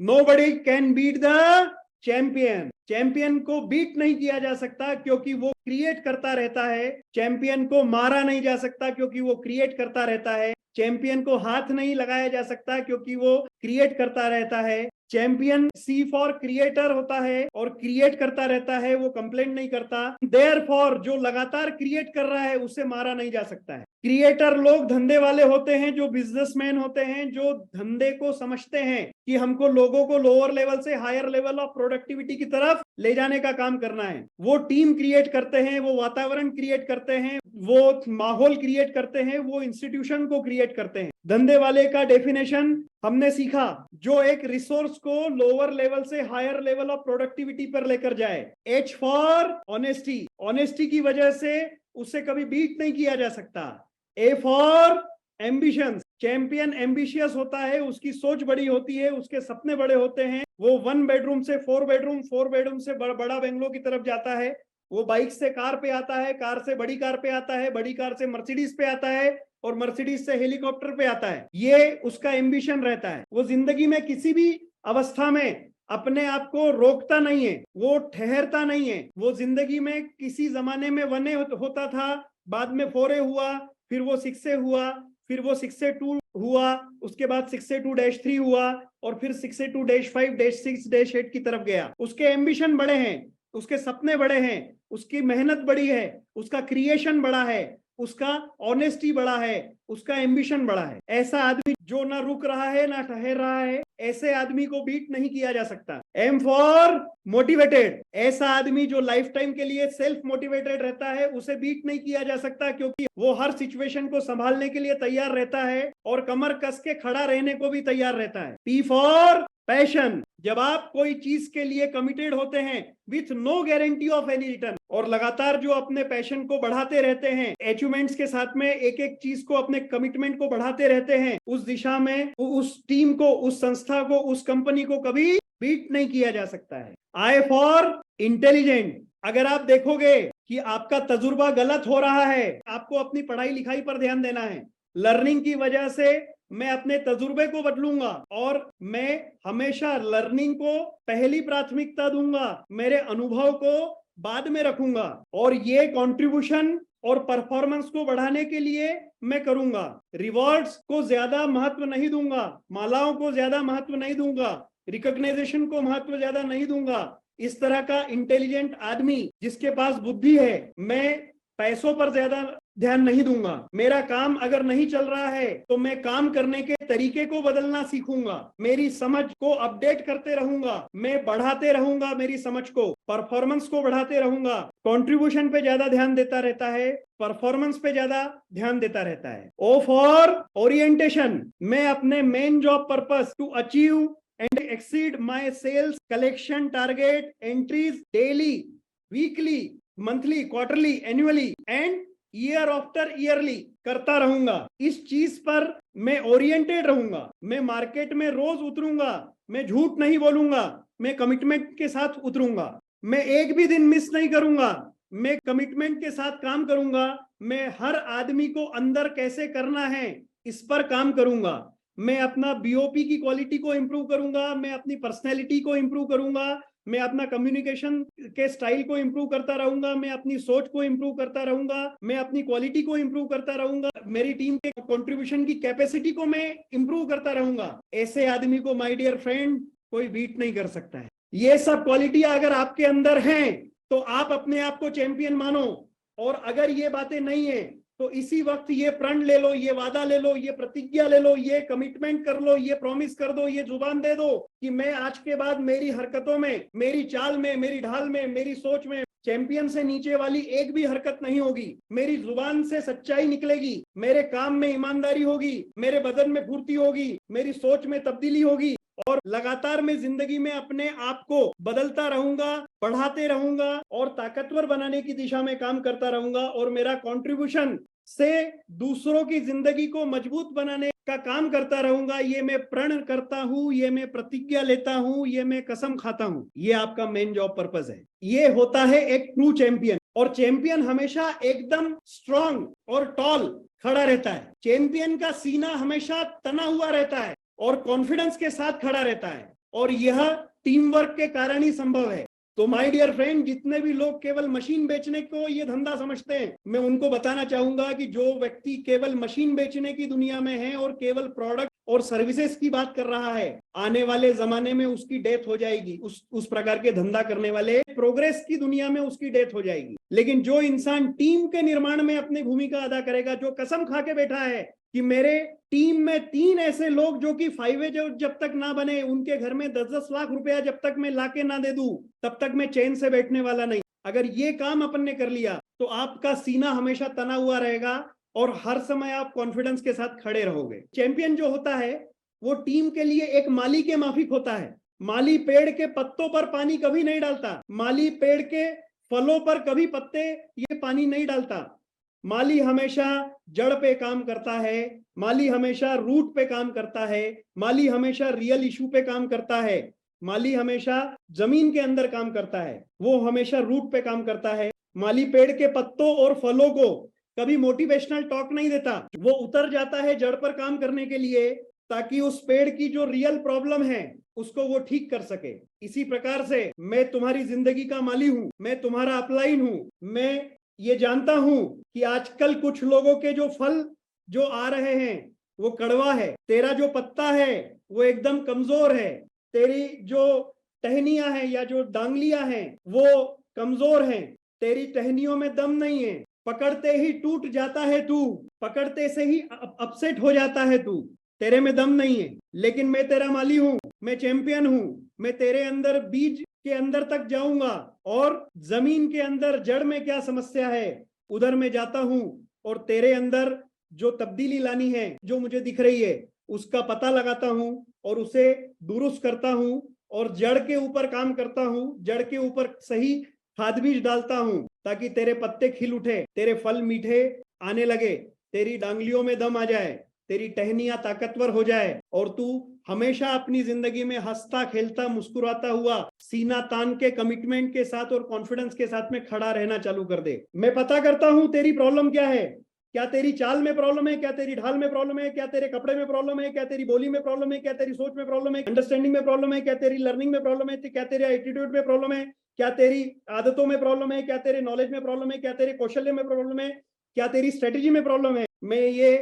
Nobody can beat the champion. Champion को beat नहीं किया जा सकता क्योंकि वो क्रिएट करता रहता है। चैंपियन को मारा नहीं जा सकता क्योंकि वो क्रिएट करता रहता है। चैंपियन को हाथ नहीं लगाया जा सकता क्योंकि वो क्रिएट करता रहता है। चैंपियन सी फॉर क्रिएटर होता है और क्रिएट करता रहता है, वो कंप्लेंट नहीं करता। देयरफॉर जो लगातार क्रिएट कर रहा है उसे मारा नहीं जा सकता है। क्रिएटर लोग धंधे वाले होते हैं, जो बिजनेसमैन होते हैं, जो धंधे को समझते हैं कि हमको लोगों को लोअर लेवल से हायर लेवल ऑफ प्रोडक्टिविटी की तरफ ले जाने का काम करना है। वो टीम क्रिएट करते हैं, वो वातावरण क्रिएट करते हैं, वो माहौल क्रिएट करते हैं, वो इंस्टीट्यूशन को क्रिएट करते हैं। धंधे वाले का डेफिनेशन हमने सीखा, जो एक रिसोर्स को लोअर लेवल से हायर लेवल ऑफ प्रोडक्टिविटी पर लेकर जाए। एच फॉर ऑनेस्टी, ऑनेस्टी की वजह से उसे कभी बीट नहीं किया जा सकता। A for ambition, champion ambitious होता है, उसकी सोच बड़ी होती है, उसके सपने बड़े होते हैं। वो 1 बेडरूम से 4 बेडरूम, 4 बेडरूम से बड़ा बंगलो की तरफ जाता है। वो बाइक से कार पे आता है, कार से बड़ी कार पे आता है, बड़ी कार से मर्सिडीज पे आता है और मर्सिडीज से हेलीकॉप्टर पे आता है। ये उसका एम्बिशन रहता है। वो जिंदगी में किसी भी अवस्था में अपने आप को रोकता नहीं है, वो ठहरता नहीं है। वो जिंदगी में किसी जमाने में 1A होता था, बाद में 4A हुआ, फिर वो 6A हुआ, फिर वो 6A 2 हुआ, उसके बाद 6A 2-3 हुआ और फिर 6A 2-5-6-8 की तरफ गया। उसके एम्बिशन बड़े हैं, उसके सपने बड़े हैं, उसकी मेहनत बड़ी है, उसका क्रिएशन बड़ा है, उसका ऑनेस्टी बड़ा है, उसका एम्बिशन बड़ा है। ऐसा आदमी जो ना रुक रहा है ना ठहर रहा है, ऐसे आदमी को बीट नहीं किया जा सकता। एम फॉर मोटिवेटेड, ऐसा आदमी जो लाइफ टाइम के लिए सेल्फ मोटिवेटेड रहता है, उसे बीट नहीं किया जा सकता क्योंकि वो हर सिचुएशन को संभालने के लिए तैयार रहता है और कमर कस के खड़ा रहने को भी तैयार रहता है। पी फॉर पैशन, जब आप कोई चीज के लिए कमिटेड होते हैं with no guarantee of any return और लगातार जो अपने पैशन को बढ़ाते रहते हैं, अचीवमेंट्स के साथ में एक एक चीज को, अपने कमिटमेंट को बढ़ाते रहते हैं, उस दिशा में उस टीम को, उस संस्था को, उस कंपनी को कभी बीट नहीं किया जा सकता है। आई फॉर इंटेलिजेंट, अगर आप देखोगे कि आपका तजुर्बा गलत हो रहा है, आपको अपनी पढ़ाई लिखाई पर ध्यान देना है। लर्निंग की वजह से मैं अपने तजुर्बे को बदलूंगा और मैं हमेशा लर्निंग को पहली प्राथमिकता दूंगा, मेरे अनुभव को बाद में रखूंगा और ये कंट्रीब्यूशन और परफॉर्मेंस को बढ़ाने के लिए मैं करूंगा। रिवॉर्ड्स को ज्यादा महत्व नहीं दूंगा, मालाओं को ज्यादा महत्व नहीं दूंगा, रिकॉग्नाइजेशन को महत्व ज्यादा नहीं दूंगा। इस तरह का इंटेलिजेंट आदमी जिसके पास बुद्धि है, मैं पैसों पर ज्यादा ध्यान नहीं दूंगा। मेरा काम अगर नहीं चल रहा है तो मैं काम करने के तरीके को बदलना सीखूंगा, मेरी समझ को अपडेट करते रहूंगा, मैं बढ़ाते रहूंगा मेरी समझ को, परफॉर्मेंस को बढ़ाते रहूंगा। कंट्रीब्यूशन पे ज्यादा ध्यान देता रहता है, परफॉर्मेंस पे ज्यादा ध्यान देता रहता है। ओ फॉर ओरिएंटेशन, मैं अपने main job purpose to achieve and exceed my sales collection target entries daily, weekly, monthly, quarterly, annually and year after yearly करता रहूंगा। इस चीज पर मैं ओरिएंटेड रहूंगा, मैं मार्केट में रोज उतरूंगा, मैं झूठ नहीं बोलूंगा, मैं कमिटमेंट के साथ उतरूंगा, मैं एक भी दिन मिस नहीं करूंगा, मैं कमिटमेंट के साथ काम करूंगा, मैं हर आदमी को अंदर कैसे करना है इस पर काम करूंगा, मैं अपना बीओपी की क्वालिटी को इंप्रूव करूंगा, मैं अपनी पर्सनैलिटी को इंप्रूव करूंगा, मैं अपना कम्युनिकेशन के स्टाइल को इंप्रूव करता रहूंगा, मैं अपनी सोच को इंप्रूव करता रहूंगा, मैं अपनी क्वालिटी को इंप्रूव करता रहूंगा, मेरी टीम के कंट्रीब्यूशन की कैपेसिटी को मैं इंप्रूव करता रहूंगा। ऐसे आदमी को माय डियर फ्रेंड कोई बीट नहीं कर सकता है। ये सब क्वालिटियां अगर आपके अंदर हैं तो आप अपने आप को चैंपियन मानो, और अगर ये बातें नहीं है तो इसी वक्त ये प्रण ले लो, ये वादा ले लो, ये प्रतिज्ञा ले लो, ये कमिटमेंट कर लो, ये प्रॉमिस कर दो, ये जुबान दे दो कि मैं आज के बाद मेरी हरकतों में, मेरी चाल में, मेरी ढाल में, मेरी सोच में चैंपियन से नीचे वाली एक भी हरकत नहीं होगी। मेरी जुबान से सच्चाई निकलेगी, मेरे काम में ईमानदारी होगी, मेरे बदन में फुर्ती होगी, मेरी सोच में तब्दीली होगी और लगातार मैं जिंदगी में अपने आप को बदलता रहूंगा, बढ़ाते रहूंगा और ताकतवर बनाने की दिशा में काम करता रहूंगा और मेरा कंट्रीब्यूशन से दूसरों की जिंदगी को मजबूत बनाने का काम करता रहूंगा। ये मैं प्रण करता हूं, ये मैं प्रतिज्ञा लेता हूं, ये मैं कसम खाता हूं। ये आपका मेन जॉब पर्पस है। ये होता है एक ट्रू चैंपियन, और चैंपियन हमेशा एकदम स्ट्रांग और टॉल खड़ा रहता है। चैंपियन का सीना हमेशा तना हुआ रहता है और कॉन्फिडेंस के साथ खड़ा रहता है। और यह टीम वर्क के कारण ही संभव है। तो माय डियर फ्रेंड, जितने भी लोग केवल मशीन बेचने को ये धंधा समझते हैं, मैं उनको बताना चाहूंगा कि जो व्यक्ति केवल मशीन बेचने की दुनिया में है और केवल प्रोडक्ट और सर्विसेज की बात कर रहा है, आने वाले जमाने में उसकी डेथ हो जाएगी। उस प्रकार के धंधा करने वाले, प्रोग्रेस की दुनिया में उसकी डेथ हो जाएगी। लेकिन जो इंसान टीम के निर्माण में अपनी भूमिका अदा करेगा, जो कसम खा के बैठा है कि मेरे टीम में 3 ऐसे लोग जो कि 5 जब तक ना बने, उनके घर में 10-10 लाख रुपया जब तक मैं लाके ना दे दूं, तब तक मैं चैन से बैठने वाला नहीं। अगर ये काम अपन ने कर लिया तो आपका सीना हमेशा तना हुआ रहेगा और हर समय आप कॉन्फिडेंस के साथ खड़े रहोगे। चैंपियन जो होता है वो टीम के लिए एक माली के माफिक होता है। माली पेड़ के पत्तों पर पानी कभी नहीं डालता, माली पेड़ के फलों पर कभी पत्ते ये पानी नहीं डालता। माली हमेशा जड़ पे काम करता है, माली हमेशा रूट पे काम करता है, माली हमेशा रियल इशू पे काम करता है, माली हमेशा जमीन के अंदर काम करता है, वो हमेशा रूट पे काम करता है। माली पेड़ के पत्तों और फलों को कभी मोटिवेशनल टॉक नहीं देता, वो उतर जाता है जड़ पर काम करने के लिए, ताकि उस पेड़ की जो रियल प्रॉब्लम है उसको वो ठीक कर सके। इसी प्रकार से मैं तुम्हारी जिंदगी का माली हूं, मैं तुम्हारा अपलाइन हूं। मैं ये जानता हूं कि आजकल कुछ लोगों के जो फल जो आ रहे हैं वो कड़वा है, तेरा जो पत्ता है वो एकदम कमजोर है, तेरी जो टहनियां हैं या जो डांगलियां हैं वो कमजोर हैं, तेरी टहनियों में दम नहीं है, पकड़ते ही टूट जाता है तू, पकड़ते से ही अपसेट हो जाता है तू, तेरे में दम नहीं है। लेकिन मैं तेरा माली हूं, मैं चैंपियन हूं, मैं तेरे अंदर बीज के अंदर तक जाऊंगा और जमीन के अंदर जड़ में क्या समस्या है उधर मैं जाता हूं और तेरे अंदर जो तब्दीली लानी है जो मुझे दिख रही है उसका पता लगाता हूं और उसे दुरुस्त करता हूं और जड़ के ऊपर काम करता हूं, जड़ के ऊपर सही खाद बीज डालता हूं ताकि तेरे पत्ते खिल उठे, तेरे फल मीठे आने लगे, तेरी डांगलियों में दम आ जाए, तेरी टहनियां ताकतवर हो जाए और तू हमेशा अपनी जिंदगी में हंसता खेलता मुस्कुराता हुआ सीना तान के कमिटमेंट के साथ और कॉन्फिडेंस के साथ में खड़ा रहना चालू कर दे। मैं पता करता हूं तेरी प्रॉब्लम क्या है, क्या तेरी चाल में प्रॉब्लम है, क्या तेरी ढाल में प्रॉब्लम है, क्या तेरे कपड़े में प्रॉब्लम है, क्या तेरी बोली में प्रॉब्लम है, क्या तेरी सोच में प्रॉब्लम है, अंडरस्टैंडिंग में प्रॉब्लम है, क्या तेरी लर्निंग में प्रॉब्लम है, क्या तेरे एटीट्यूड में प्रॉब्लम है, क्या तेरी आदतों में प्रॉब्लम है, क्या तेरे नॉलेज में प्रॉब्लम है, क्या तेरे कौशल्य में प्रॉब्लम है, क्या तेरी स्ट्रेटेजी में प्रॉब्लम है। मैं ये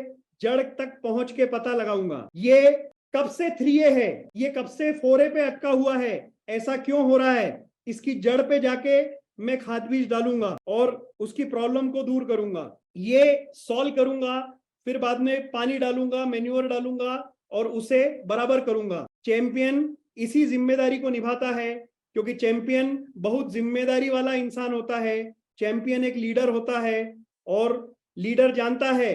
जड़ तक पहुंच के पता लगाऊंगा ये कब से 3A है, ये कब से 4A पे अटका हुआ है, ऐसा क्यों हो रहा है, इसकी जड़ पे जाके मैं खाद बीज डालूंगा और उसकी प्रॉब्लम को दूर करूंगा, ये सॉल्व करूंगा, फिर बाद में पानी डालूंगा, मेन्योर डालूंगा और उसे बराबर करूंगा। चैंपियन इसी जिम्मेदारी को निभाता है क्योंकि चैंपियन बहुत जिम्मेदारी वाला इंसान होता है। चैंपियन एक लीडर होता है और लीडर जानता है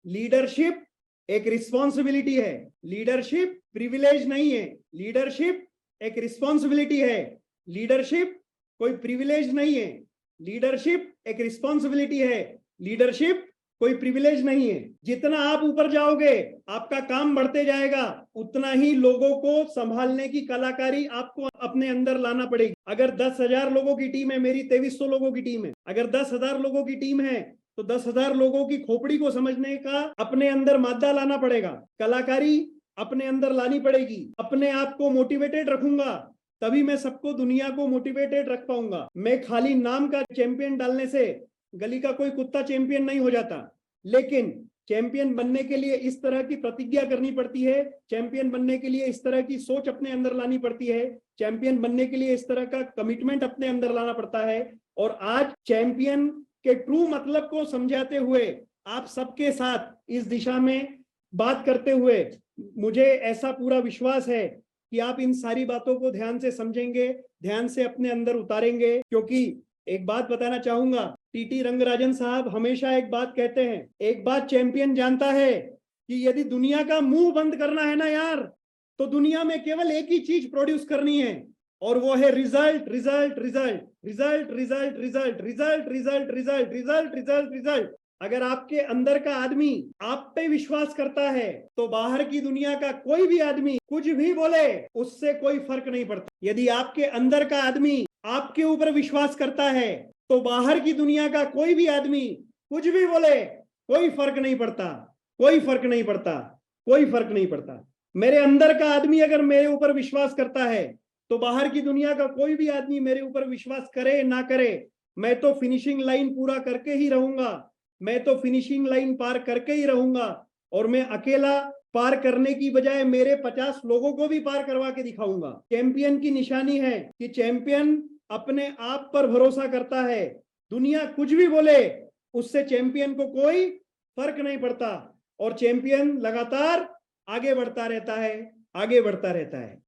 लीडरशिप एक रिस्पॉन्सिबिलिटी है, लीडरशिप प्रिविलेज नहीं है, लीडरशिप एक रिस्पॉन्सिबिलिटी है, लीडरशिप कोई प्रिविलेज नहीं है, लीडरशिप एक रिस्पॉन्सिबिलिटी है, लीडरशिप कोई प्रिविलेज नहीं है। जितना आप ऊपर जाओगे आपका काम बढ़ते जाएगा, उतना ही लोगों को संभालने की कलाकारी आपको अपने अंदर लाना पड़ेगी। अगर 10,000 लोगों की टीम है, मेरी 2300 लोगों की टीम है, अगर 10,000 लोगों की टीम है तो 10,000 लोगों की खोपड़ी को समझने का अपने अंदर मादा लाना पड़ेगा, कलाकारी अपने अंदर लानी पड़ेगी। अपने आप को मोटिवेटेड रखूंगा तभी मैं सबको दुनिया को मोटिवेटेड रख पाऊंगा। मैं खाली नाम का चैंपियन डालने से गली का कोई कुत्ता चैंपियन नहीं हो जाता, लेकिन चैंपियन बनने के लिए इस तरह की प्रतिज्ञा करनी पड़ती है, चैंपियन बनने के लिए इस तरह की सोच अपने अंदर लानी पड़ती है, चैंपियन बनने के लिए इस तरह का कमिटमेंट अपने अंदर लाना पड़ता है। और आज चैंपियन के ट्रू मतलब को समझाते हुए आप सबके साथ इस दिशा में बात करते हुए मुझे ऐसा पूरा विश्वास है कि आप इन सारी बातों को ध्यान से समझेंगे, ध्यान से अपने अंदर उतारेंगे। क्योंकि एक बात बताना चाहूंगा, टीटी रंगराजन साहब हमेशा एक बात कहते हैं, एक बात चैंपियन जानता है कि यदि दुनिया का मुंह बंद करना है ना यार, तो दुनिया में केवल एक ही चीज प्रोड्यूस करनी है और वो है result result result result result result result result result result result result. अगर आपके अंदर का आदमी आप पे विश्वास करता है तो बाहर की दुनिया का कोई भी आदमी कुछ भी बोले उससे कोई फर्क नहीं पड़ता। यदि आपके अंदर का आदमी आपके ऊपर विश्वास करता है तो बाहर की दुनिया का कोई भी आदमी कुछ भी बोले कोई फर्क नहीं पड़ता, कोई फर्क नहीं पड़ता, कोई फर्क नहीं पड़ता। मेरे अंदर का आदमी अगर मेरे ऊपर विश्वास करता है तो बाहर की दुनिया का कोई भी आदमी मेरे ऊपर विश्वास करे ना करे, मैं तो फिनिशिंग लाइन पूरा करके ही रहूंगा, मैं तो फिनिशिंग लाइन पार करके ही रहूंगा। और मैं अकेला पार करने की बजाय मेरे 50 लोगों को भी पार करवा के दिखाऊंगा। चैंपियन की निशानी है कि चैंपियन अपने आप पर भरोसा करता है। दुनिया कुछ भी बोले, उससे चैंपियन को कोई फर्क नहीं पड़ता और चैंपियन लगातार आगे बढ़ता रहता है, आगे बढ़ता रहता है।